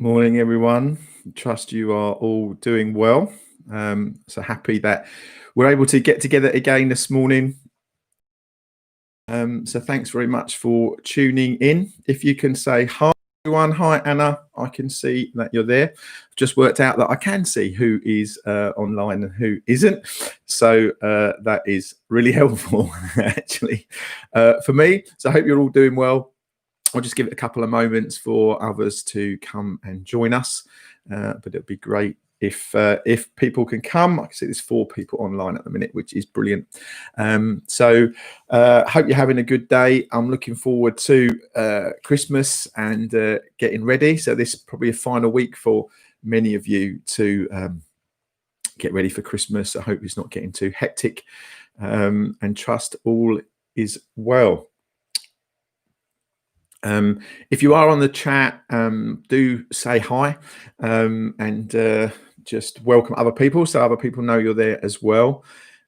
Morning, everyone. Trust you are all doing well. So happy that we're able to get together again this morning. So thanks very much for tuning in. If you can say hi, everyone. Hi, Anna. I can see that you're there. I've just worked out that I can see who is online and who isn't. So that is really helpful, actually, for me. So I hope you're all doing well. I'll just give it a couple of moments for others to come and join us, but it'd be great if people can come. I can see there's 4 people online at the minute, which is brilliant. So hope you're having a good day. I'm looking forward to Christmas and getting ready. So this is probably a final week for many of you to get ready for Christmas. I hope it's not getting too hectic, and trust all is well. If you are on the chat, do say hi, and just welcome other people so other people know you're there as well.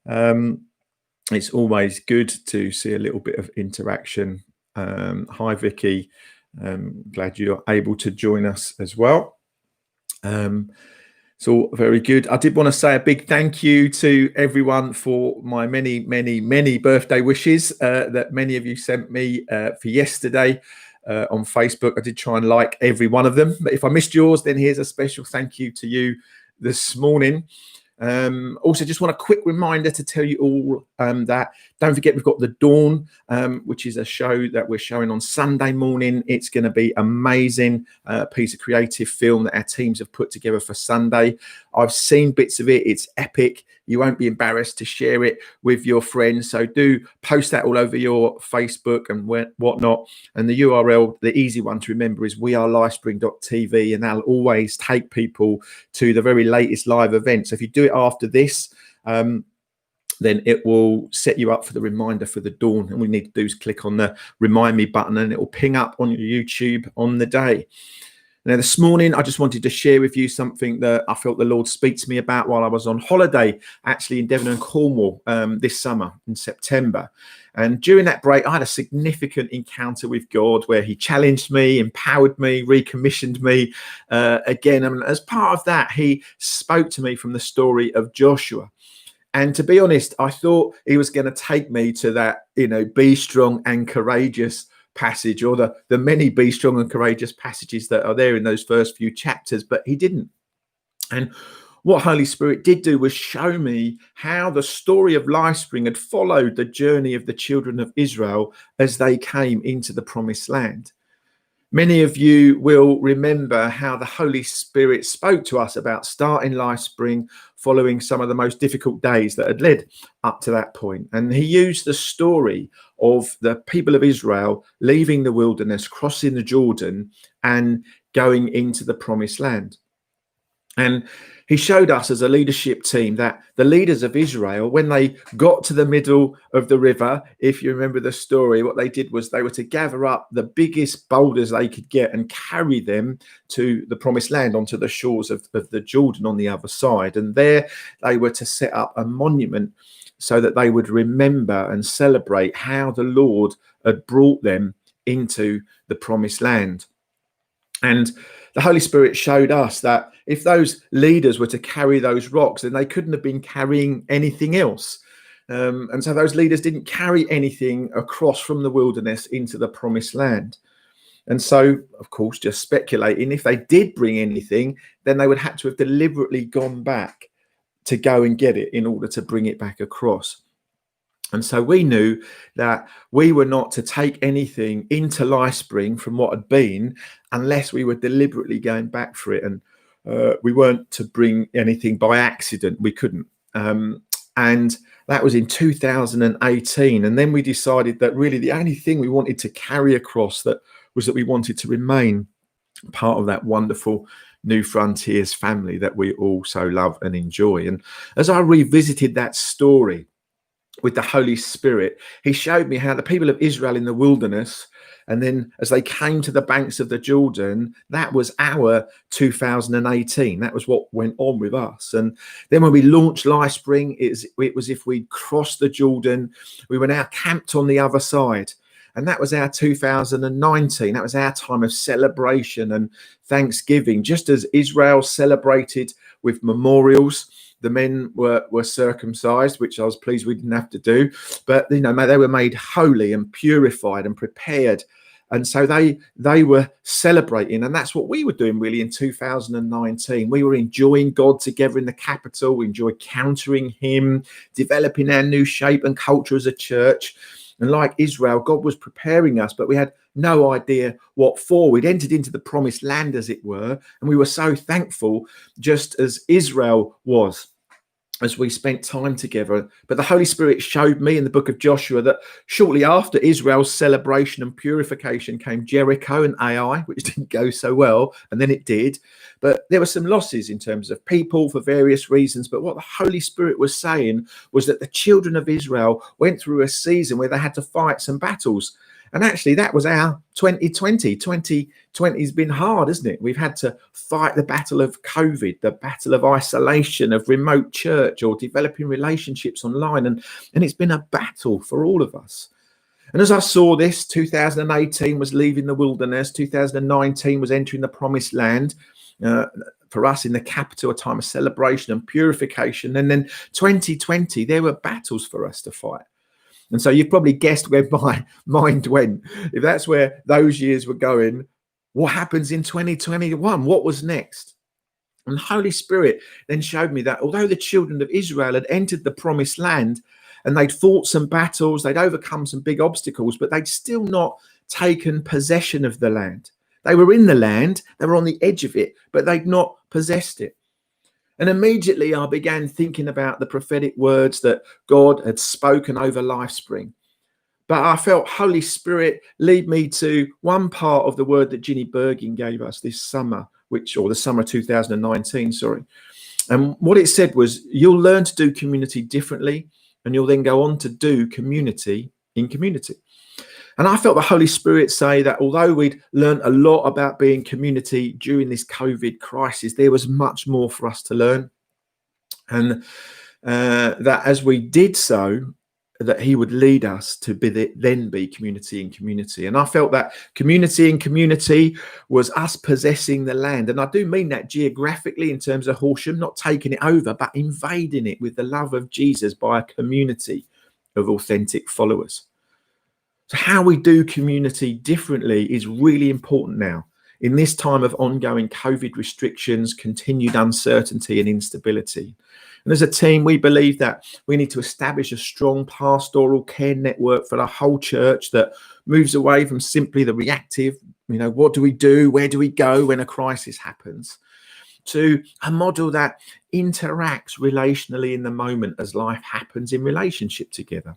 It's always good to see a little bit of interaction. Hi, Vicky. Glad you're able to join us as well. It's all very good. I did want to say a big thank you to everyone for my many birthday wishes that many of you sent me for yesterday on Facebook. I did try and like every one of them, but if I missed yours, then here's a special thank you to you this morning. Also, just want a quick reminder to tell you all that don't forget we've got The Dawn, which is a show that we're showing on Sunday morning. It's going to be amazing piece of creative film that our teams have put together for Sunday. I've seen bits of it. It's epic. You won't be embarrassed to share it with your friends. So do post that all over your Facebook and whatnot. And the URL, the easy one to remember, is wearelifespring.tv, and that'll always take people to the very latest live event. So if you do it after this, then it will set you up for the reminder for The Dawn. And all you need to do is click on the remind me button and it will ping up on your YouTube on the day. Now, this morning, I just wanted to share with you something that I felt the Lord speak to me about while I was on holiday, actually in Devon and Cornwall this summer in September. And during that break, I had a significant encounter with God where he challenged me, empowered me, recommissioned me again. And as part of that, he spoke to me from the story of Joshua. And to be honest, I thought he was going to take me to that, be strong and courageous passage, or the many be strong and courageous passages that are there in those first few chapters, but he didn't. And what Holy Spirit did do was show me how the story of Lifespring had followed the journey of the children of Israel as they came into the promised land. Many of you will remember how the Holy Spirit spoke to us about starting Lifespring following some of the most difficult days that had led up to that point. And he used the story of the people of Israel leaving the wilderness, crossing the Jordan, and going into the promised land. And he showed us as a leadership team that the leaders of Israel, when they got to the middle of the river, if you remember the story, what they did was they were to gather up the biggest boulders they could get and carry them to the promised land, onto the shores of the Jordan on the other side. And there they were to set up a monument so that they would remember and celebrate how the Lord had brought them into the promised land. And the Holy Spirit showed us that if those leaders were to carry those rocks, then they couldn't have been carrying anything else. And so those leaders didn't carry anything across from the wilderness into the promised land. And so, of course, just speculating, if they did bring anything, then they would have to have deliberately gone back to go and get it in order to bring it back across. And so we knew that we were not to take anything into Lifespring from what had been unless we were deliberately going back for it. And we weren't to bring anything by accident. We couldn't. And that was in 2018. And then we decided that really the only thing we wanted to carry across that we wanted to remain part of that wonderful New Frontiers family that we all so love and enjoy. And as I revisited that story with the Holy Spirit, he showed me how the people of Israel in the wilderness, and then as they came to the banks of the Jordan, that was our 2018. That was what went on with us. And then when we launched Lifespring, it was if we'd crossed the Jordan, we were now camped on the other side. And that was our 2019. That was our time of celebration and thanksgiving. Just as Israel celebrated with memorials, the men were circumcised, which I was pleased we didn't have to do. But, they were made holy and purified and prepared. And so they were celebrating. And that's what we were doing really in 2019. We were enjoying God together in the capital. We enjoyed encountering him, developing our new shape and culture as a church. And like Israel, God was preparing us, but we had no idea what for. We'd entered into the promised land, as it were, and we were so thankful, just as Israel was, as we spent time together. But the Holy Spirit showed me in the book of Joshua that shortly after Israel's celebration and purification came Jericho and Ai, which didn't go so well, and then it did. But there were some losses in terms of people for various reasons. But what the Holy Spirit was saying was that the children of Israel went through a season where they had to fight some battles. And actually, that was our 2020. 2020 has been hard, isn't it? We've had to fight the battle of COVID, the battle of isolation, of remote church, or developing relationships online. And it's been a battle for all of us. And as I saw this, 2018 was leaving the wilderness. 2019 was entering the promised land. For us in the capital, a time of celebration and purification. And then 2020, there were battles for us to fight. And so you've probably guessed where my mind went. If that's where those years were going, what happens in 2021? What was next? And the Holy Spirit then showed me that although the children of Israel had entered the promised land and they'd fought some battles, they'd overcome some big obstacles, but they'd still not taken possession of the land. They were in the land, they were on the edge of it, but they'd not possessed it. And immediately I began thinking about the prophetic words that God had spoken over LifeSpring. But I felt Holy Spirit lead me to one part of the word that Ginny Bergin gave us this summer, or the summer 2019, sorry. And what it said was, you'll learn to do community differently, and you'll then go on to do community in community. And I felt the Holy Spirit say that although we'd learned a lot about being community during this COVID crisis, there was much more for us to learn. And that as we did so, that he would lead us to then be community in community. And I felt that community in community was us possessing the land. And I do mean that geographically in terms of Horsham, not taking it over, but invading it with the love of Jesus by a community of authentic followers. So how we do community differently is really important now in this time of ongoing COVID restrictions, continued uncertainty and instability. And as a team, we believe that we need to establish a strong pastoral care network for the whole church that moves away from simply the reactive, what do we do? Where do we go when a crisis happens? To a model that interacts relationally in the moment as life happens in relationship together.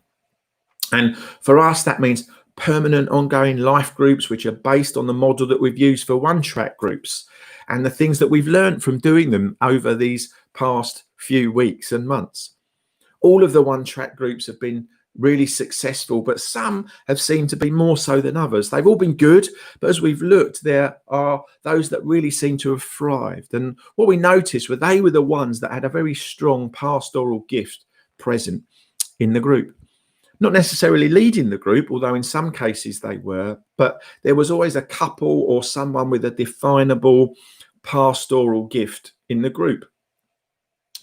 And for us, that means permanent ongoing life groups, which are based on the model that we've used for one-track groups and the things that we've learned from doing them over these past few weeks and months. All of the one-track groups have been really successful, but some have seemed to be more so than others. They've all been good, but as we've looked, there are those that really seem to have thrived. And what we noticed were they were the ones that had a very strong pastoral gift present in the group. Not necessarily leading the group, although in some cases they were, but there was always a couple or someone with a definable pastoral gift in the group.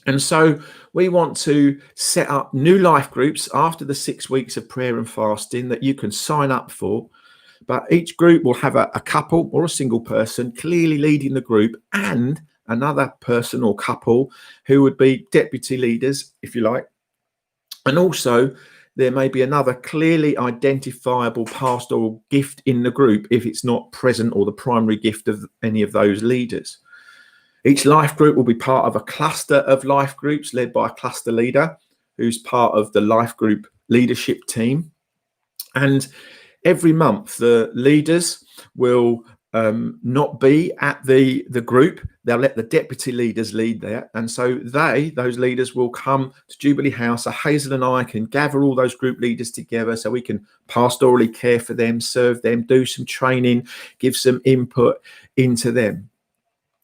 And so we want to set up new life groups after the 6 weeks of prayer and fasting that you can sign up for. But each group will have a couple or a single person clearly leading the group and another person or couple who would be deputy leaders, if you like. And also, there may be another clearly identifiable pastoral gift in the group if it's not present or the primary gift of any of those leaders. Each life group will be part of a cluster of life groups led by a cluster leader who's part of the life group leadership team. And every month, the leaders will not be at the group. They'll let the deputy leaders lead there. And so those leaders will come to Jubilee House. So Hazel and I can gather all those group leaders together so we can pastorally care for them, serve them, do some training, give some input into them.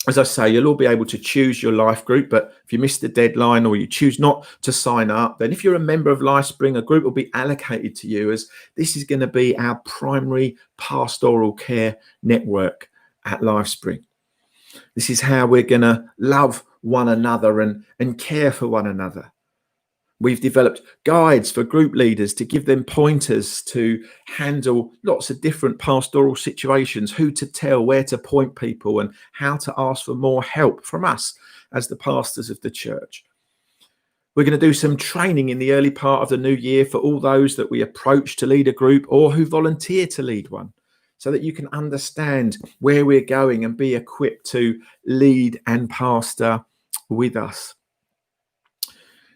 As I say, you'll all be able to choose your life group, but if you miss the deadline or you choose not to sign up, then if you're a member of LifeSpring, a group will be allocated to you, as this is going to be our primary pastoral care network at LifeSpring. This is how we're going to love one another and care for one another. We've developed guides for group leaders to give them pointers to handle lots of different pastoral situations, who to tell, where to point people, and how to ask for more help from us as the pastors of the church. We're going to do some training in the early part of the new year for all those that we approach to lead a group or who volunteer to lead one, so that you can understand where we're going and be equipped to lead and pastor with us.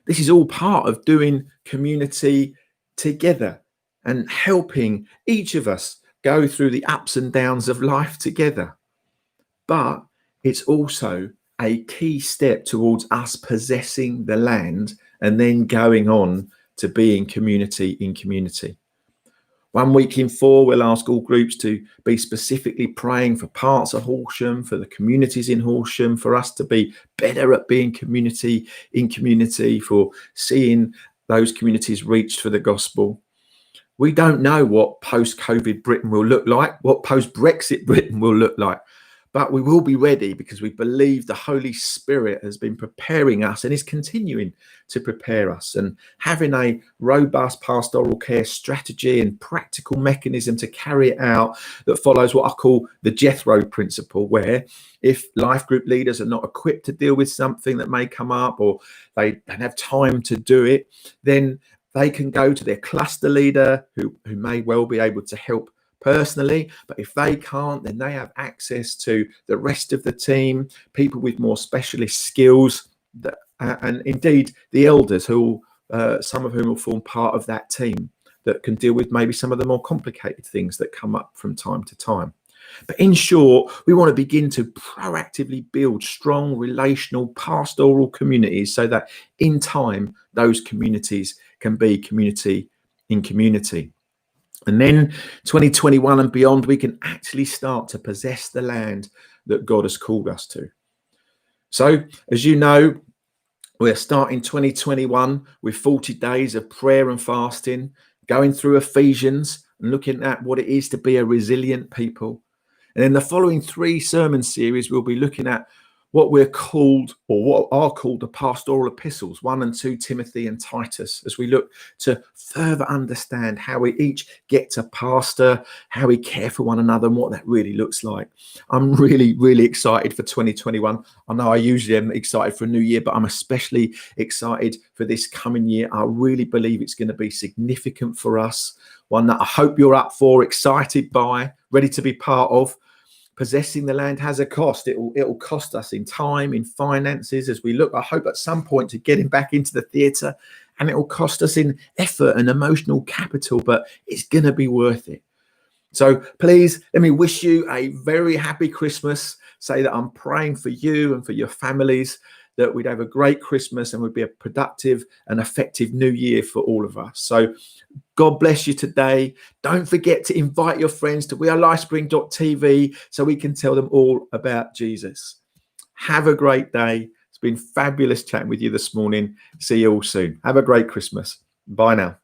This is all part of doing community together and helping each of us go through the ups and downs of life together. But it's also a key step towards us possessing the land and then going on to being community in community. 1 week in 4, we'll ask all groups to be specifically praying for parts of Horsham, for the communities in Horsham, for us to be better at being community in community, for seeing those communities reached for the gospel. We don't know what post-COVID Britain will look like, what post-Brexit Britain will look like, but we will be ready because we believe the Holy Spirit has been preparing us and is continuing to prepare us. And having a robust pastoral care strategy and practical mechanism to carry it out that follows what I call the Jethro principle, where if life group leaders are not equipped to deal with something that may come up, or they don't have time to do it, then they can go to their cluster leader who may well be able to help personally. But if they can't, then they have access to the rest of the team, people with more specialist skills, and indeed the elders, who some of whom will form part of that team, that can deal with maybe some of the more complicated things that come up from time to time. But in short, we want to begin to proactively build strong relational pastoral communities so that in time those communities can be community in community. And then 2021 and beyond, we can actually start to possess the land that God has called us to. So, as you know, we're starting 2021 with 40 days of prayer and fasting, going through Ephesians and looking at what it is to be a resilient people. And in the following 3 sermon series, we'll be looking at what we're called, or what are called, the pastoral epistles, 1 and 2 Timothy and Titus, as we look to further understand how we each get to pastor, how we care for one another, and what that really looks like. I'm really, really excited for 2021. I know I usually am excited for a new year, but I'm especially excited for this coming year. I really believe it's going to be significant for us, one that I hope you're up for, excited by, ready to be part of. Possessing the land has a cost. It will cost us in time, in finances, as we look, I hope, at some point to getting back into the theatre, and it will cost us in effort and emotional capital, but it's going to be worth it. So please let me wish you a very happy Christmas. Say that I'm praying for you and for your families, that we'd have a great Christmas and would be a productive and effective new year for all of us. So God bless you today. Don't forget to invite your friends to wearelifespring.tv so we can tell them all about Jesus. Have a great day. It's been fabulous chatting with you this morning. See you all soon. Have a great Christmas. Bye now.